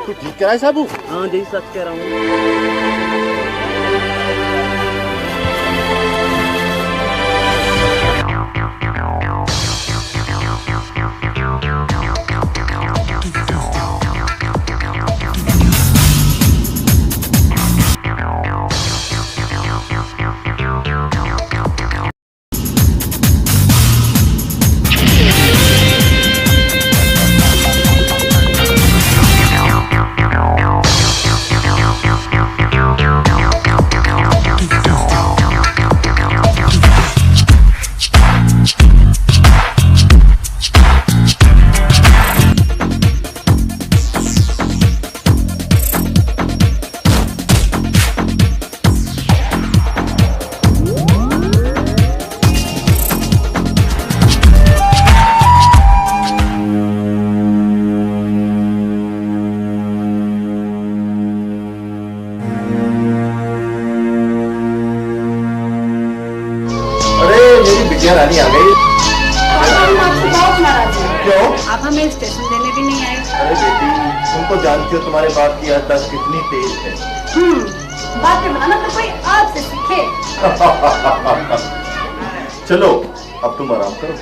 तू ठीक करा है साबू? हाँ जी सच कह रहा हूँ। रानी आ गई। आपसे बहुत नाराज है। क्यों? आप हमें स्टेशन देने भी नहीं आए। अरे बेटी, तुम तो जानती हो तुम्हारे बाप की याददाश्त कितनी तेज है। बातें बनाना तो कोई आपसे सीखे। चलो अब तुम आराम करो।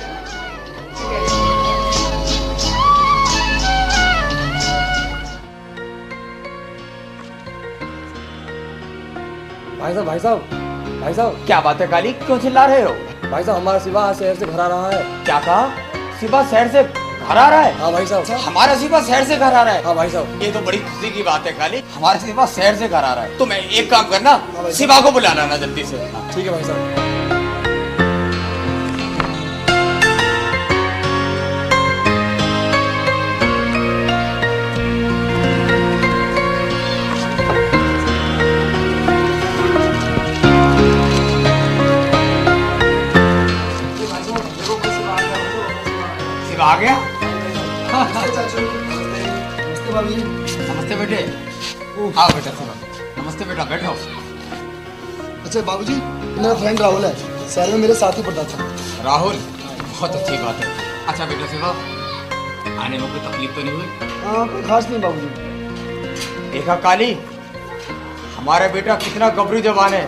भाई साहब क्या बात है काली, क्यों चिल्ला रहे हो? भाई साहब हमारा शिवा शहर से घर आ रहा है। क्या कहा? शिवा शहर से घर आ रहा है? हाँ भाई साहब। हमारा शिवा शहर से घर आ रहा है? हाँ भाई साहब। ये तो बड़ी खुशी की बात है काली, हमारा शिवा शहर से घर आ रहा है। तो मैं एक काम करना, शिवा को बुला लाना जल्दी से। ठीक है भाई साहब। आ गया? नमस्ते भाभी। नमस्ते बेटे। आओ बेटा शिवा। नमस्ते बेटा, बैठो। अच्छा बाबूजी, मेरा फ्रेंड राहुल है, शहर में मेरे साथ ही पढ़ता था। राहुल, बहुत अच्छी बात है। अच्छा बेटा शिवा, आने में कोई तकलीफ तो नहीं हुई? हाँ कोई खास नहीं बाबूजी। देखा काली, हमारा बेटा कितना गबरू जवान है।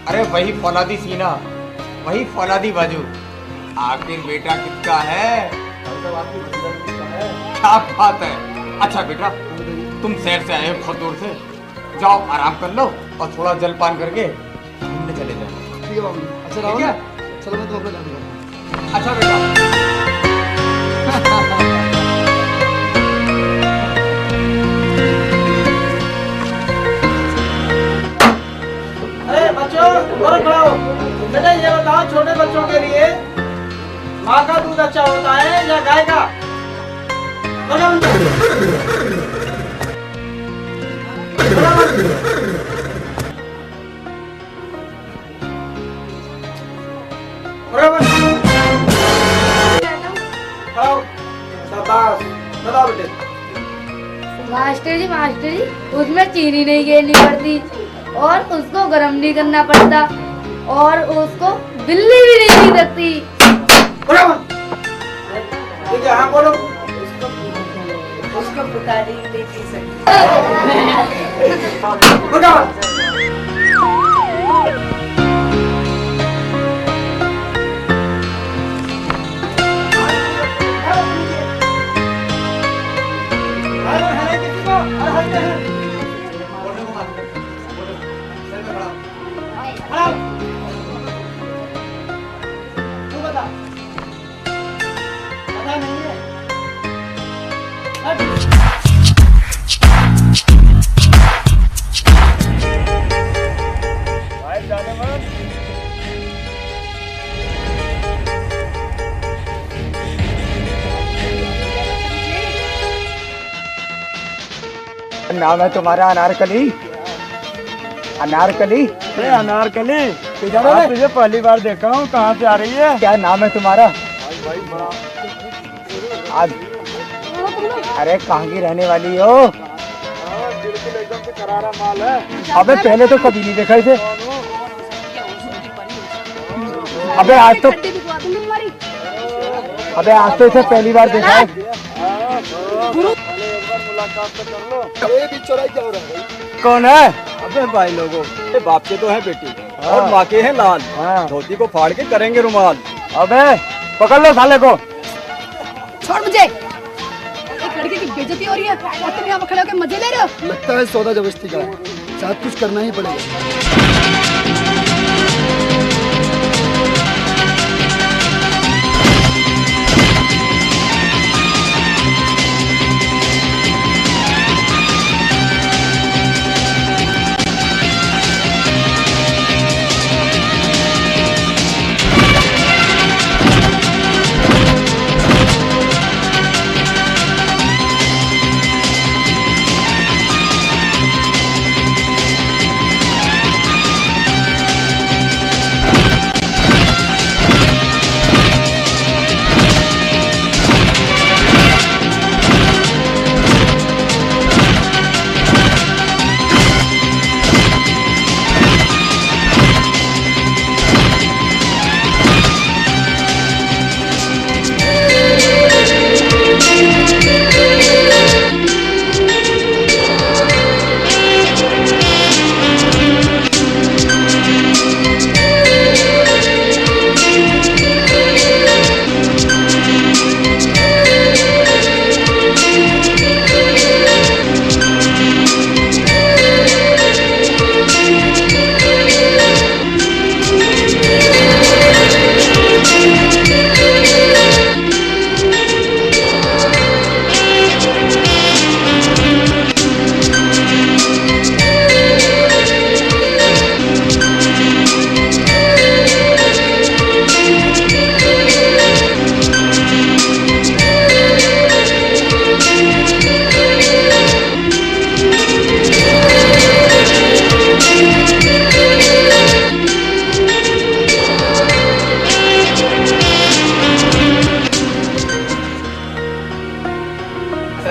अरे वही फौलादी सीना, वही फौलादी बाजू। आखिर बेटा किसका है? क्या बात है। अच्छा बेटा, तुम शहर से आए हो बहुत दूर से, जाओ आराम कर लो और थोड़ा जलपान करके घूमने चले जाओ। ठीक है बाबूजी। अच्छा राहुल, चलो मैं तुम अपना काम करूँ। अच्छा बेटा। अरे बच्चों, और खाओ। बेटा ये बताओ, छोटे बच्चों के लिए माँ का दूध अच्छा होता है या गाय का? मास्टर जी उसमें चीनी नहीं गिरनी पड़ती और उसको गर्म नहीं करना पड़ता और उसको बिल्ली भी नहीं दी सकती। ठीक है, हाँ बोलो। उसको पुकारी नहीं पी सकती। नाम है तुम्हारा अनारकली? अनारकली? अनारकली तुझे पहली बार देखा हूँ, कहाँ से आ रही है? क्या नाम है तुम्हारा? आज अरे कहाँ की रहने वाली हो? बिल्कुल एकदम से करारा माल है। अबे पहले तो कभी नहीं देखा इसे। अबे आज तो इसे पहली बार देखा है। ये बीच चौराहे क्या हो रहा है भाई? कौन है? अबे भाई लोगों, ये बाप के तो है बेटी और माँ के हैं लाल। धोती को फाड़ के करेंगे रुमाल। अबे पकड़ लो साले को। छोड़ मुझे। एक लड़के की बेइज्जती हो रही है और तुम यहाँ पर खड़े होकर मजे ले रहे हो। लगता है सौदा जबरदस्ती का है, शायद कुछ करना ही पड़ेगा।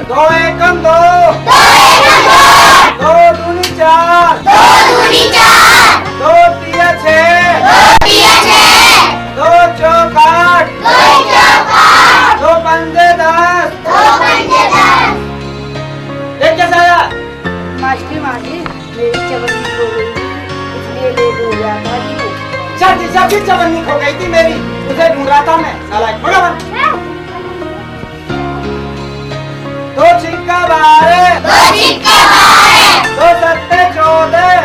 दो एकम दो, दो दूनी चार, दो तिया छः, दो चौक आठ, दो पंजे 10। देख कैसा आया? मास्टर माजी मेरी चवन्नी खो गई इसलिए लेट हो गया था जी वो। जब चवन्नी खो गई थी मेरी, उसे ढूंढ रहा था मैं। साला बराबर। दो छिक्का 12, दो सत्ते 14,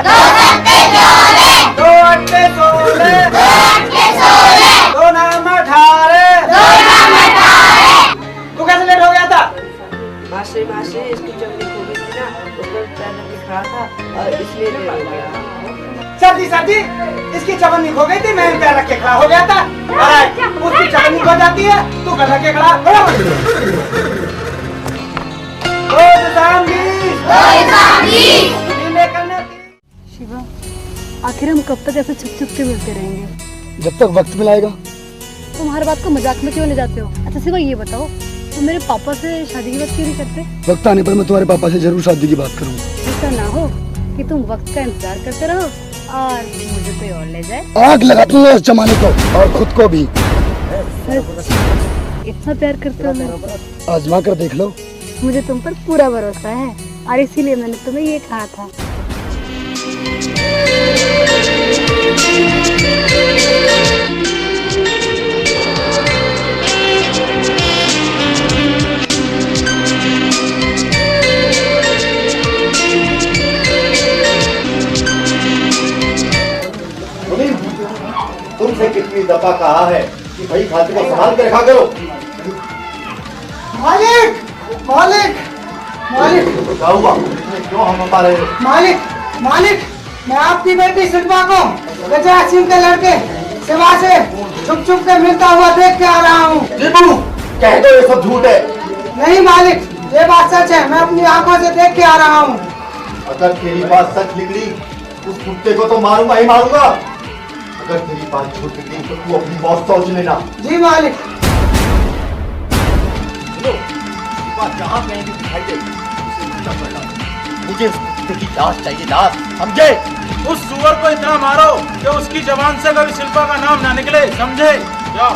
दो अट्टे 16, दो नाम 18। तू कैसे लेट हो गया था? मास्टर इसकी चमड़ी खो गई थी ना, उसको पैर रख के खड़ा था और इसलिए लेट हो गया। सर्दी इसकी चवन्नी खो गई थी, मैं पैर रख के खड़ा हो गया था। उसकी चवन्नी खो जाती है, तू घर रख के खड़ा। शिवा, आखिर हम कब तक ऐसे छुप छुप के मिलते रहेंगे? जब तक वक्त मिलाएगा। तुम हर बात को मजाक में क्यों ले जाते हो? अच्छा शिवा ये बताओ, तुम मेरे पापा से शादी की बात क्यों नहीं करते? वक्त आने पर मैं तुम्हारे पापा से जरूर शादी की बात करूंगा। ऐसा ना हो कि तुम वक्त का इंतजार करते रहो और मुझे कोई और ले जाए। आग लगा दूंगा इस जमाने को और खुद को भी। सच इतना प्यार करते हो मेरे? आजमा कर देख लो। मुझे तुम पर पूरा भरोसा है और इसीलिए मैंने तुम्हें ये कहा था। तुमसे कितनी दफा कहा है कि भाई खाते को संभाल के रखा करो। मालिक मालिक मालिक क्या हुआ? क्यों हम हमारे मालिक मैं आपकी बेटी शिल्पा को गजरा सिंह के लड़के शिवा से छुप छुप के मिलता हुआ देख के आ रहा हूँ। कह दो ये सब झूठ है। नहीं मालिक, ये बात सच है, मैं अपनी आंखों से देख के आ रहा हूँ। अगर तेरी बात सच निकली, उस कुत्ते को तो मारूंगा ही मारूंगा। अगर तेरी बात झूठ निकली तो तू अपनी मौत सोच लेना। जी मालिक। जहाँ कहीं भी दिखाई दे उसे खत्म करना। मुझे उस कुत्ते की लाश चाहिए, लाश, समझे? उस सुअर को इतना मारो कि उसकी जबान से कभी शिल्पा का नाम ना निकले, समझे? जाओ।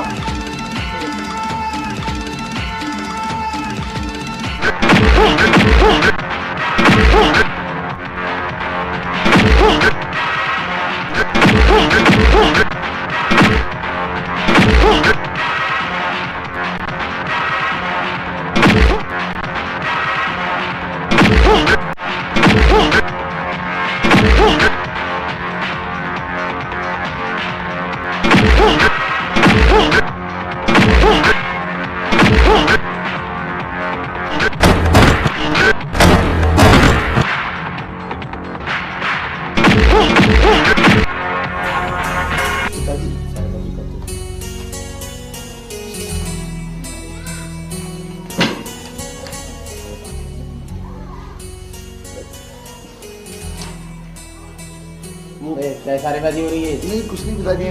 क्या सारेबाजी हो रही है? नहीं कुछ नहीं पिताजी।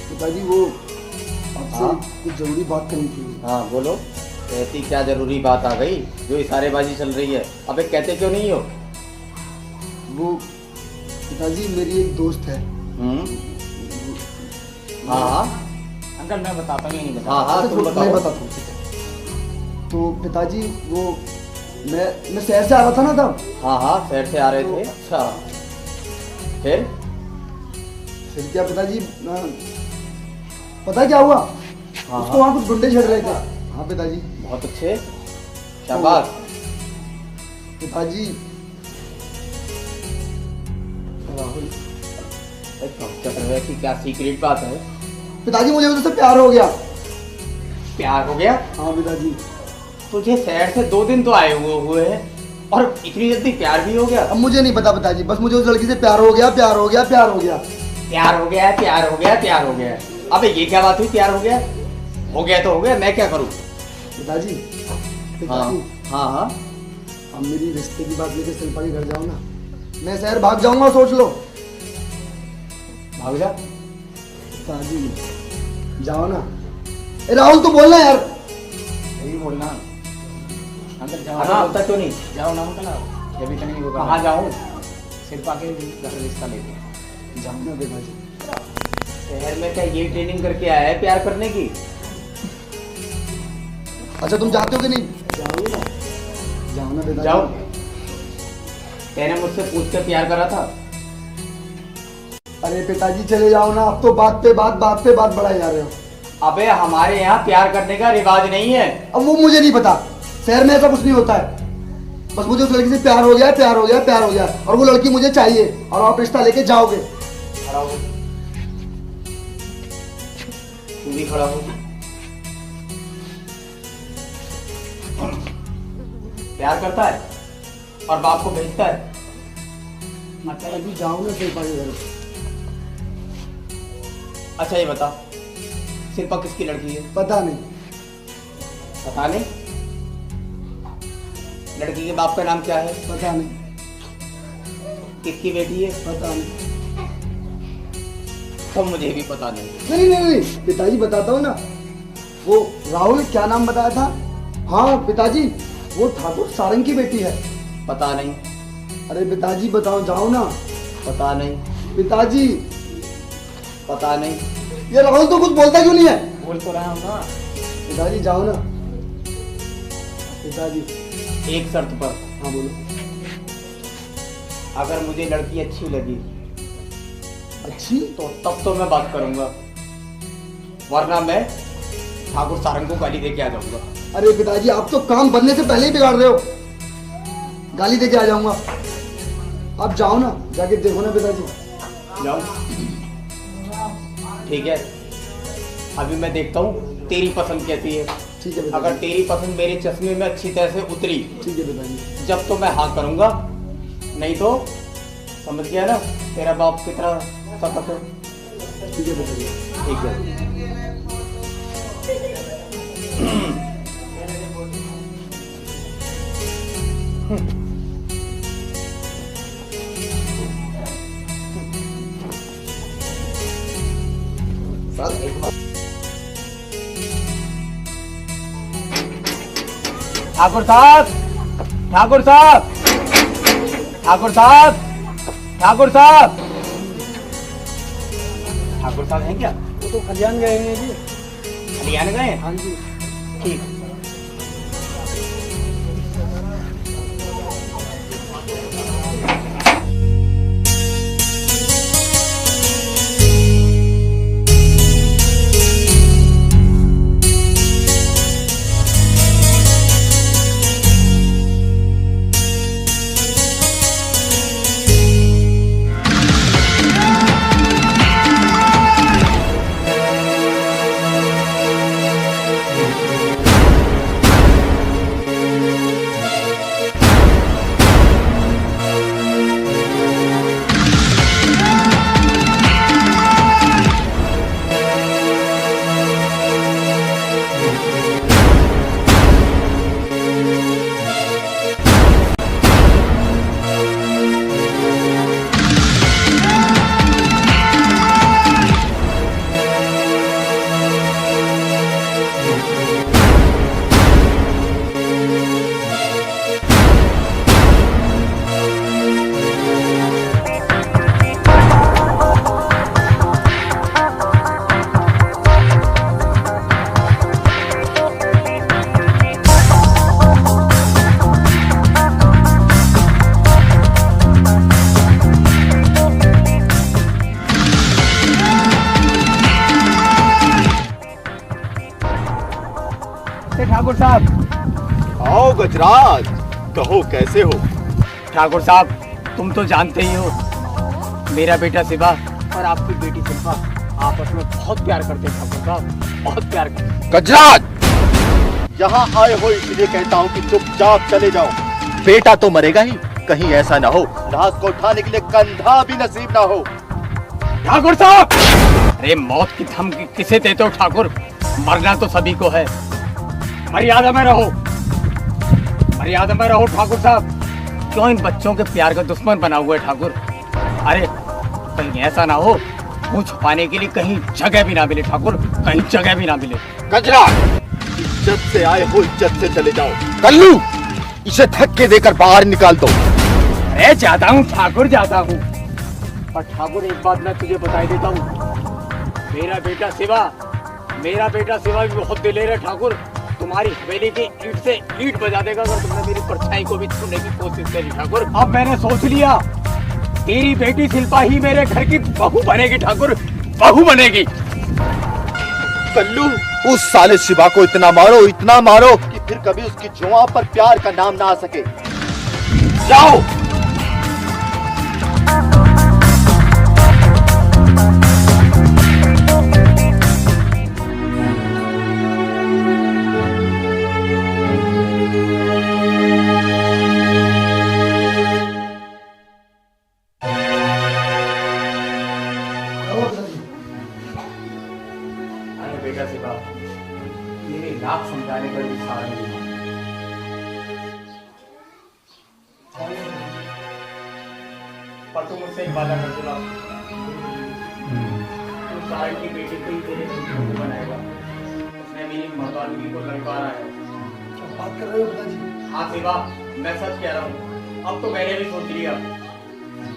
पिताजी वो आपसे हाँ? कुछ जरूरी बात करनी थी। हाँ बोलो, ऐसी क्या जरूरी बात आ गई जो इशारेबाजी चल रही है? अबे कहते क्यों नहीं हो? वो पिताजी मेरी एक दोस्त है। हाँ हाँ अंकल मैं बताता हूँ, नहीं बता। हाँ हाँ तुम मैं बताओ। बताता हूँ। तो पिताजी वो मैं शहर से आ रहा था ना तब। हाँ हाँ शहर से आ रहे थे। अच्छा फिर क्या पिताजी पता है क्या हुआ? हाँ उसको वहाँ कुछ गुंडे छेड़ रहे थे। हाँ पिताजी। बहुत अच्छे, शाबाश। पिताजी राहुल चक्रवर्ती, क्या सीक्रेट बात है? पिताजी मुझे उससे प्यार हो गया। प्यार हो गया? हाँ पिताजी। तुझे शहर से 2 दिन तो आए हुए हैं और इतनी जल्दी प्यार भी हो गया? अब मुझे नहीं पता पिताजी, बस मुझे उस लड़की से प्यार हो गया, प्यार हो गया, प्यार हो गया। प्यार हो गया, प्यार हो गया, प्यार हो गया। अबे ये क्या बात हुई? प्यार हो गया? हो गया तो हो गया, मैं क्या करूं? पिताजी हाँ पिताजी हाँ हाँ अब मेरी रिश्ते की बात लेके शिल्पा के घर जाओ ना। मैं शहर भाग जाऊंगा, सोच लो। भाग जा। पिताजी जाओ ना। ए राहुल तू बोलना यार। यही बोलना अंकल, जाओ हाँ ना। होता क्यों नहीं? जाओ ना अंकल, आप ये भी तो नहीं होगा। कहाँ जाऊँ? सिर्फ आके घर रिश्ता लेके जाओ ना पिताजी। शहर में क्या ये ट्रेनिंग करके आया है प्यार करने की? अच्छा तुम जाते हो कि नहीं? जाओ ना, जाओ ना पिताजी। जाओ। तेने मुझसे पूछ कर प्यार करा था? अरे पिताजी चले जाओ ना, अब तो बात पे बात बढ़ाई जा रहे हो। अबे हमारे यहाँ प्यार करने का रिवाज नहीं है। अब वो मुझे नहीं पता, शहर में ऐसा कुछ नहीं होता है। बस मुझे उस लड़की से प्यार हो गया, प्यार हो गया, प्यार हो गया, और वो लड़की मुझे चाहिए, और आप रिश्ता लेके जाओगे। खड़ा हो, तू भी खड़ा हो। प्यार करता है और बाप को भेजता है। मतलब अभी जाओ ना शिल्पा के घर। अच्छा ये बता, शिल्पा किसकी लड़की है? पता नहीं। पता नहीं? लड़की के बाप का नाम क्या है? पता नहीं। किसकी बेटी है? पता नहीं। तो मुझे भी पता नहीं। नहीं पिताजी बताता हूँ ना। वो राहुल क्या नाम बताया था? हाँ पिताजी वो ठाकुर सारंग की बेटी है। पता नहीं। अरे पिताजी बताओ, जाओ ना। पता नहीं। पिताजी पता नहीं। ये राहुल तो कुछ बोलता क्यों नहीं है? बोल तो रहा हूँ ना। पिताजी जाओ ना। पिताजी एक शर्त पर। हाँ बोलो। अगर मुझे लड़की अच्छी लगी अच्छी? तो तब तो मैं बात करूंगा, वरना मैं ठाकुर सारंग को गाली देके आ जाऊंगा। अरे पिताजी आप तो काम बनने से पहले ही बिगाड़ रहे हो। गाली देके आ जाऊंगा। आप जाओ ना, जाके देखो ना पिताजी। जाओ। ठीक है, अभी मैं देखता हूँ तेरी पसंद कैसी है। ठीक है अगर पिताजी। तेरी पसंद मेरे चश्मे में अच्छी तरह से उतरी ठीक है पिताजी। जब तो मैं हाँ करूंगा, नहीं तो समझ गया ना तेरा बाप कितना सख्त है। ठीक है पिताजी। ठीक है। ठाकुर साहब, ठाकुर साहब, ठाकुर साहब, ठाकुर साहब, ठाकुर साहब हैं क्या? वो तो खलियान गए हैं जी। हरियाणा गए हैं? हाँ जी। ठीक। साहब। आओ गजराज, कहो कैसे हो? ठाकुर साहब, तुम तो जानते ही हो, मेरा बेटा शिवा और आपकी बेटी शिल्पा आपस में बहुत प्यार करते हैं ठाकुर साहब, बहुत प्यार करते। गजराज, यहाँ आए हो इसलिए कहता हूँ कि चुपचाप चले जाओ। बेटा तो मरेगा ही, कहीं ऐसा ना हो लाश को उठाने के लिए कंधा भी नसीब ना हो। ठाकुर साहब, अरे मौत की धमकी किसे देते हो ठाकुर? मरना तो सभी को है। मर्यादा में रहो, मर्यादा में रहो ठाकुर साहब। क्यों इन बच्चों के प्यार का दुश्मन बना हुआ है ठाकुर? अरे कहीं ऐसा ना हो मुंह छुपाने के लिए कहीं जगह भी ना मिले ठाकुर, कहीं जगह भी ना मिले। गजराज, इज्जत से आए हो, इज्जत से चले जाओ। कल्लू, इसे धक्के देकर बाहर निकाल दो। अरे जाता हूँ ठाकुर, जाता हूँ। पर ठाकुर एक बात मैं तुझे बताई देता हूँ, मेरा बेटा शिवा भी बहुत दिलेर है ठाकुर। तुम्हारी हवेली की ईंट से ईंट बजा देगा अगर तुमने मेरी परछाई को भी छूने की कोशिश करी ठाकुर। अब मैंने सोच लिया, तेरी बेटी शिल्पा ही मेरे घर की बहू बनेगी ठाकुर, बहू बनेगी। कल्लू, उस साले शिवा को इतना मारो कि फिर कभी उसकी जुबान पर प्यार का नाम ना आ सके। जाओ। बेटा शिवा, मेरे लाख समझाने पर भी सारा नहीं हुआ। पर तुम मुझसे एक वादा कर चुका, तू साहिल की बेटी को ही तेरे बहू बनाएगा। उसने मेरी मर्दानगी को ललकारा है। क्या बात कर रहे हो पिताजी? हाँ शिवा, मैं सच कह रहा हूँ। अब तो मैंने भी सोच लिया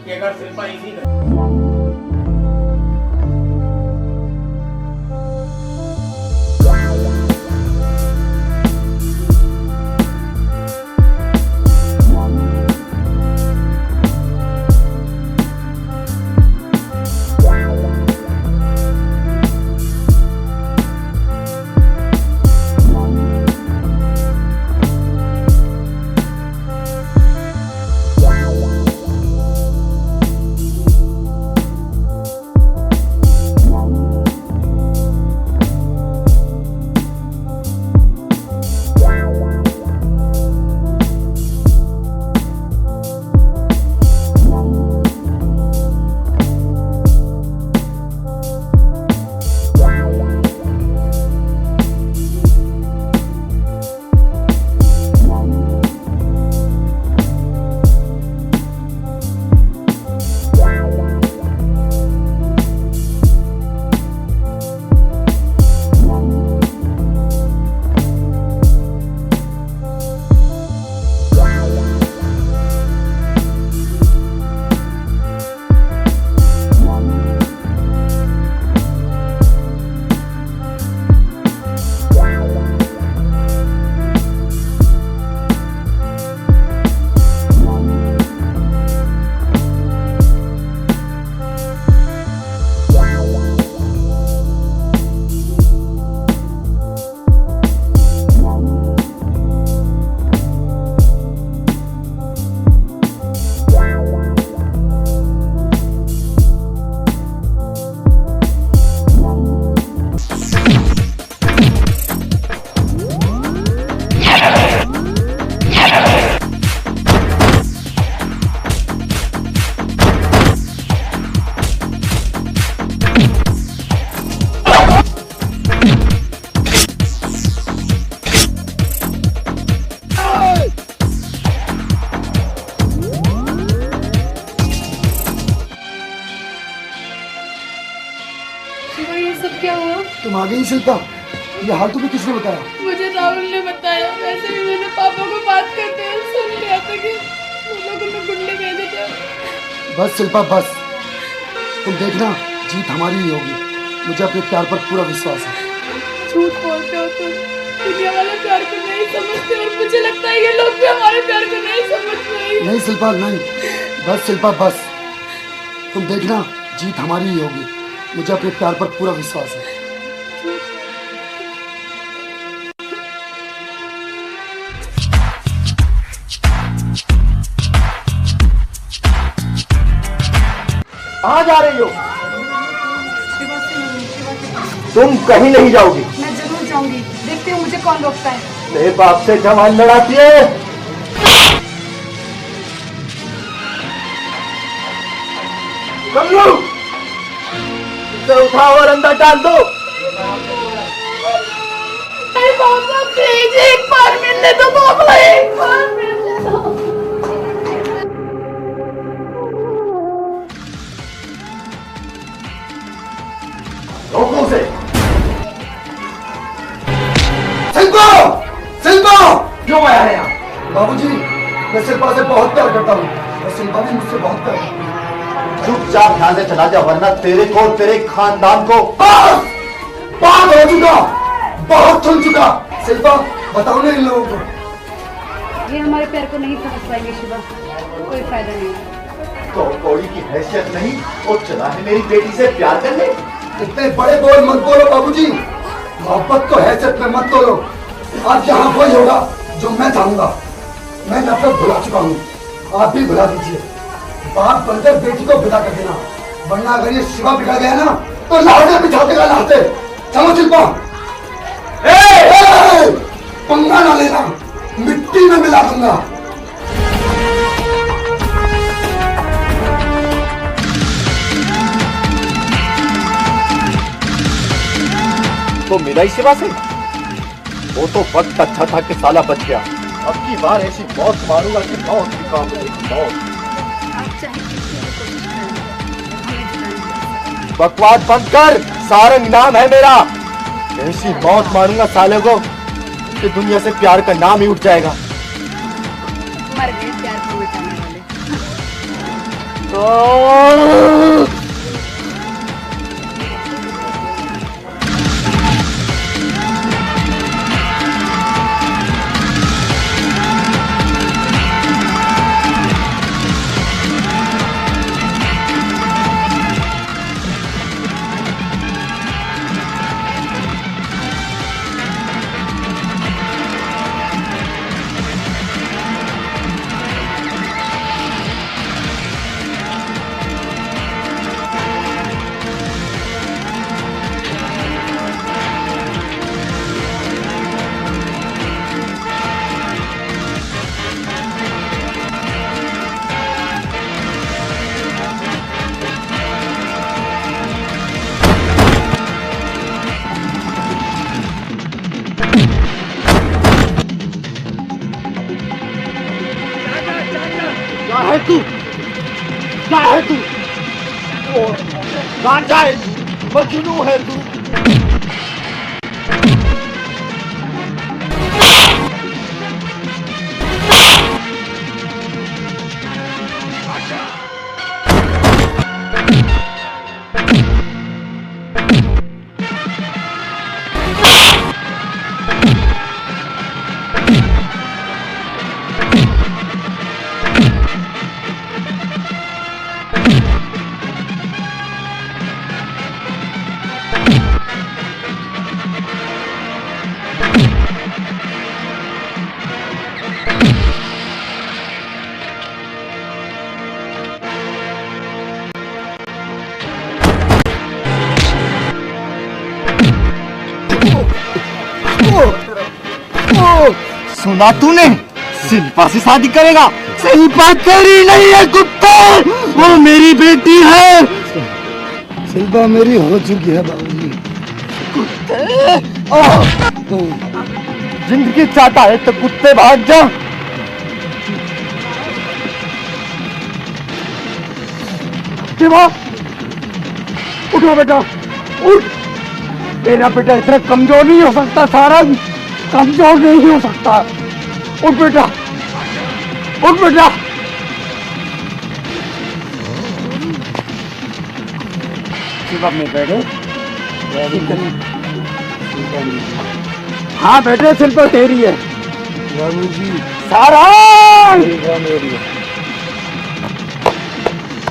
कि अगर शिल्पा इसी तुम आ गई शिल्पा, ये हाल तुम्हें किसने बताया? मुझे राहुल ने बताया। वैसे भी मैंने पापा को बात करते हुए सुन लिया था कि उन लोगों ने गुंडे भेजे थे। बस शिल्पा बस, तुम देखना जीत हमारी ही होगी। मुझे अपने प्यार पर पूरा विश्वास है। झूठ बोलते हो तुम, दुनिया वाले प्यार को नहीं समझते और मुझे लगता है ये लोग भी हमारे प्यार को नहीं समझ रहे। नहीं शिल्पा नहीं, बस शिल्पा बस, तुम देखना जीत हमारी ही होगी। मुझे अपने प्यार पर पूरा विश्वास है। कहाँ जा रही हो? तुम कहीं नहीं जाओगी। मैं जरूर जाऊंगी, देखते हो मुझे कौन रोकता है। मेरे बाप से जवान लड़ाती है। कल्लू, इसे उठाओ और अंदर डाल दो। पापा प्लीज एक बार मिलने दो पापा, एक बार मिलने दो। रोको उसे। शिल्पा! शिल्पा! क्यों आया है यहाँ? बाबूजी, मैं शिल्पा से बहुत प्यार करता हूँ और शिल्पा भी मुझसे बहुत प्यार करती है। चुपचाप ध्यान से चला जा, वरना तेरे को, तेरे खानदान को। बस! बहुत हो चुका, बहुत सुन चुका। शिल्पा, बताओ ना इन लोगों को। ये हमारे प्यार को नहीं समझ पाएंगे शिवा, कोई फायदा नहीं। तो कौड़ी की हैसियत नहीं और चला है मेरी बेटी से प्यार करने। इतने बड़े बोल मत बोलो बाबूजी, मोहब्बत को हैसियत में मत तोलो। आज यहाँ वही होगा जो मैं चाहूंगा। मैं नफरत भुला चुका हूँ, आप भी भुला दीजिए। बाप बनकर बेटी को विदा कर देना, वरना अगर ये शिवा बिगड़ गया ना तो लाहौटे बिछा देगा लाहौटे। चलो शिल्पा। पंगा ना लेना, मिट्टी में मिला दूंगा। तो मेरा ही शिवा से वो तो वक्त अच्छा था कि साला बच गया। अब की बार ऐसी मौत मारूंगा कि मौत की काम मौत। आप चाहे कितनी भी कोशिश करें, हमें जिताने दो। बकवास बंद कर, सारंग नाम है मेरा। ऐसी मौत मारूंगा साले को कि दुनिया से प्यार का नाम ही उठ जाएगा। मर गए प्यार को मिटाने वाले। क्या है तू? क्या है तू? गांजा है, मजनू है तू। सुना तूने? शिल्पा से शादी करेगा? शिल्पा तेरी नहीं है कुत्ते, वो मेरी बेटी है। शिल्पा मेरी हो चुकी है बाबूजी। जिंदगी चाहता है तो कुत्ते भाग जा। शिवा, उठो बेटा, उठ। तेरा बेटा इतना कमजोर नहीं हो सकता, सारा कमजोर नहीं हो सकता। उठ बेटा, उठ बेटा। शिवा में बैठे। हाँ बेटे, शिल्पा तेरी है बाबूजी। सारा मेरी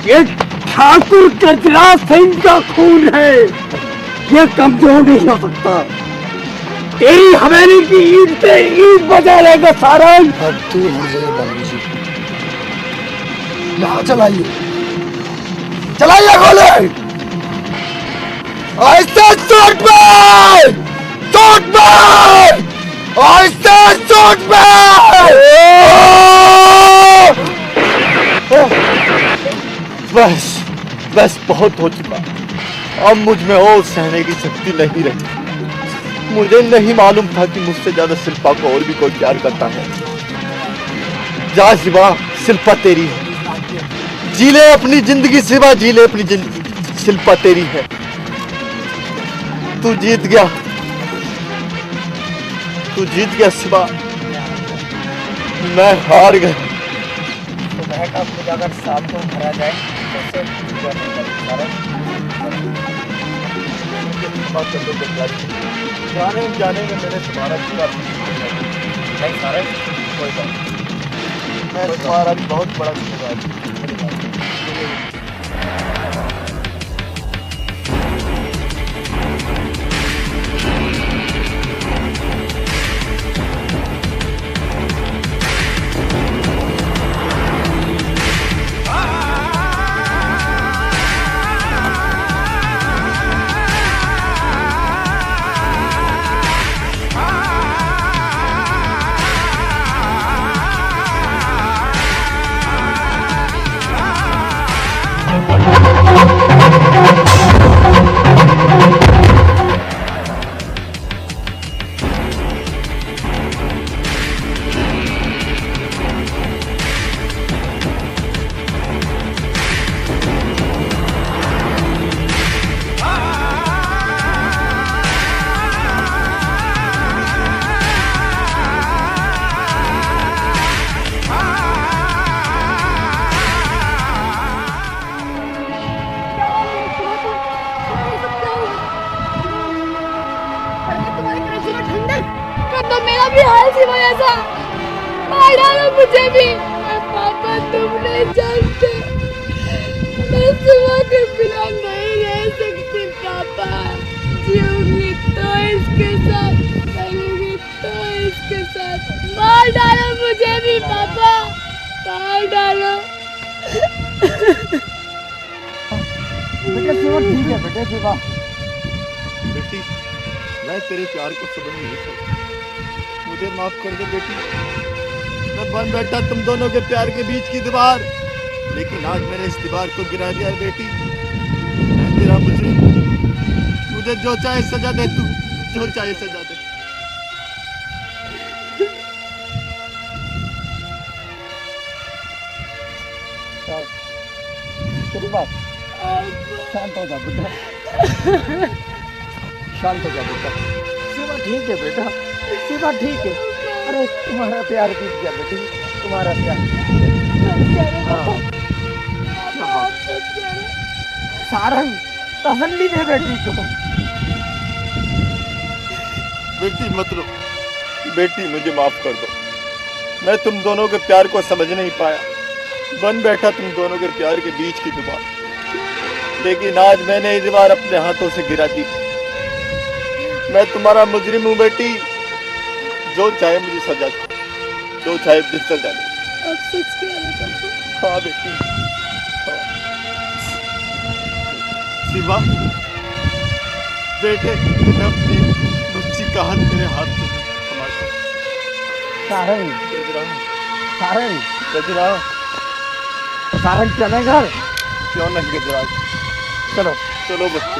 ये ठाकुर गजराज सिंह का खून है, ये कमजोर नहीं हो सकता। तेरी हवेली की ईंट से ईंट बजा लेगा सारा। अब तू हट जाए बाबूजी। यहाँ चलाइए। चलाइए गोली। ऐसे शूट में, शूट में, ऐसे शूट में। बस बस बहुत हो चुका। अब मुझ में और सहने की शक्ति नहीं रही। मुझे नहीं मालूम था कि मुझसे ज्यादा शिल्पा को और भी कोई प्यार करता है। जा शिवा, शिल्पा तेरी है। जी ले अपनी जिंदगी शिवा, जी ले अपनी जिंदगी। शिल्पा तेरी है। तू जीत गया, तू जीत गया शिवा। मैं हार गया। सुबह का खुद अगर साथ को भरा जाए तो जाने में मैंने तुम्हारा नहीं सारे कोई बात। मैं तुम्हारा भी बहुत बड़ा धन्यवाद। मेरा भी हाल शिवा ऐसा। मार डालो मुझे भी। पापा तुम नहीं जानते, मैं शिवा के बिना नहीं रह सकती पापा। जीऊंगी तो इसके साथ, मरूंगी तो इसके साथ। मार डालो मुझे भी पापा, मार डालो। बेटा शिवा ठीक है, बेटा शिवा। बेटी मैं तेरे प्यार को समझ नहीं सकता, मुझे माफ कर दे बेटी। मैं बन बैठा तुम दोनों के प्यार के बीच की दीवार, लेकिन आज मैंने इस दीवार को गिरा दिया है बेटी। मैं तेरा मुझे जो चाहे सजा दे, तू जो चाहे सजा दे। तेरी बात शांत हो जा बेटा, शांत हो जा बेटा। शिवा ठीक है बेटा, शिवा ठीक है। अरे तुम्हारा प्यार जीत गया बेटी, तुम्हारा प्यार। सारंग तसल्ली दे बेटी को। बेटी मत रो, बेटी मुझे माफ कर दो। मैं तुम दोनों के प्यार को समझ नहीं पाया, बन बैठा तुम दोनों के प्यार के बीच की दीवार, लेकिन आज मैंने ये दीवार अपने हाथों से गिरा दी। मैं तुम्हारा मुजरिम हूँ बेटी, जो चाहे मुझे सजा दो, जो चाहे मुझे सजा दो। अब सच कह रहे हो। हाँ बेटी, हाँ। शिवा बेटे, मैं अपनी बच्ची का हाथ तेरे हाथ में थमा। सारंग सारंग गजरा, सारंग चले घर। क्यों नहीं गजरा? चलो चलो बच्चे।